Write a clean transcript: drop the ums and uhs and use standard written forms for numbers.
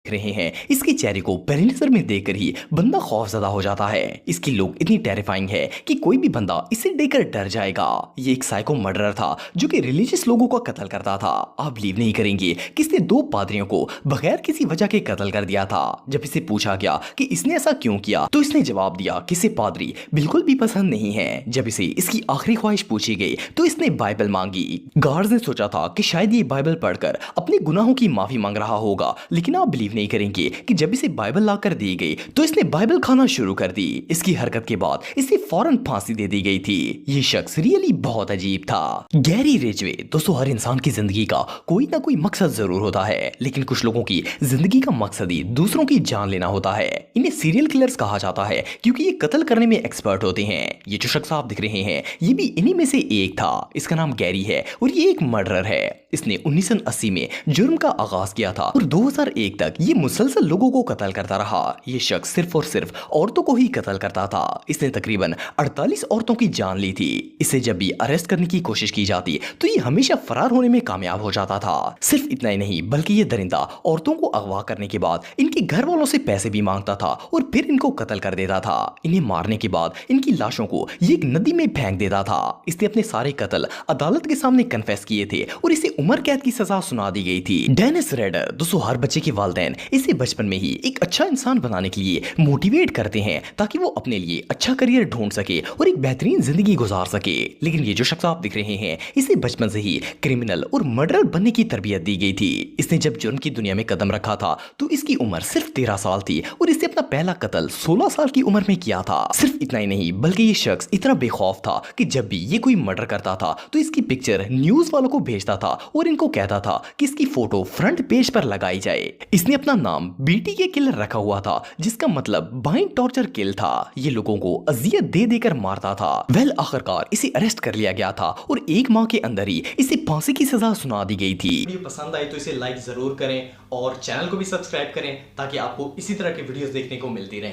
रहे हैं। इसके चेहरे को पहली नजर में देखकर ही बंदा खौफजदा हो जाता है। इसकी लुक इतनी टेरिफाइंग है कि कोई भी बंदा इसे देखकर डर जाएगा। ये एक साइको मर्डरर था जो कि रिलीजियस लोगों को कत्ल करता था। आप बिलीव नहीं करेंगे कि इसने 2 पादरियों को बगैर किसी वजह के कत्ल कर दिया था। जब इसे पूछा गया कि इसने ऐसा क्यों किया तो इसने जवाब दिया कि इसे पादरी बिल्कुल भी पसंद नहीं है। जब इसे इसकी आखिरी ख्वाहिश पूछी गई तो इसने बाइबल मांगी। गार्ड्स ने सोचा था कि शायद ये बाइबल पढ़कर अपने गुनाहों की माफी मांग रहा होगा, लेकिन आप बिलीव नहीं करेंगे कि जब इसे बाइबल लाकर दी गई तो इसने बाइबल खाना शुरू कर दी। इसकी हरकत के बाद इसे फौरन फांसी दे दी गई थी। ये शख्स रियली बहुत अजीब था। Gary Ridgeway. दोस्तों, हर इंसान की जिंदगी का कोई ना कोई मकसद जरूर होता है, लेकिन कुछ लोगों की जिंदगी का मकसद ही दूसरों की जान लेना होता है। इन्हें सीरियल किलर्स कहा जाता है क्योंकि ये कत्ल करने में एक्सपर्ट होते हैं। ये जो शख्स आप दिख रहे हैं ये भी इन्हीं में से एक था। इसका नाम गैरी है और ये एक मर्डरर है। इसने 1980 में जुर्म का आगाज किया था और 2001 तक ये मुसलसल लोगों को कत्ल करता रहा। ये शख्स सिर्फ और सिर्फ औरतों को ही कत्ल करता था। इसने तकरीबन 48 औरतों की जान ली थी। इसे जब भी अरेस्ट करने की कोशिश की जाती तो ये हमेशा फरार होने में कामयाब हो जाता था। सिर्फ इतना ही नहीं बल्कि ये दरिंदा औरतों को अगवा करने के बाद इनके घर वालों से पैसे भी मांगता था और फिर इनको कत्ल कर देता था। इन्हें मारने के बाद इनकी लाशों को ये एक नदी में फेंक देता था। इसने अपने सारे कत्ल अदालत के सामने कन्फेस किए थे और इसे उम्र कैद की सजा सुना दी गई थी। Dennis Rader. दोस्तों, हर बच्चे के वालिदैन इसे बचपन में ही एक अच्छा इंसान बनाने के लिए मोटिवेट करते हैं ताकि वो अपने लिए अच्छा करियर ढूंढ सके और एक बेहतरीन जिंदगी गुजार सके। लेकिन ये जो शख्स आप दिख रहे हैं इसे बचपन से ही क्रिमिनल और मर्डरर बनने की तरबियत दी गई थी। इसने जब जुर्म की दुनिया में कदम रखा था तो इसकी उम्र सिर्फ 13 साल थी और इसने अपना पहला कत्ल 16 साल की उम्र में किया था। सिर्फ इतना ही नहीं बल्कि ये शख्स इतना बेखौफ था कि जब भी ये कोई मर्डर करता था तो इसकी पिक्चर न्यूज वालों को भेजता था और इनको कहता था कि इसकी फोटो फ्रंट पेज पर लगाई जाए। इसने अपना नाम बीटीके किलर रखा हुआ था जिसका मतलब बाइंड टॉर्चर किल था। ये लोगों को अजियत दे देकर मारता था। आखिरकार इसे अरेस्ट कर लिया गया था और 1 माह के अंदर ही इसे फांसी की सजा सुना दी गई थी। वीडियो पसंद आई तो इसे लाइक जरूर करें और चैनल को भी सब्सक्राइब करें ताकि आपको इसी तरह के वीडियोस देखने को मिलती रहे।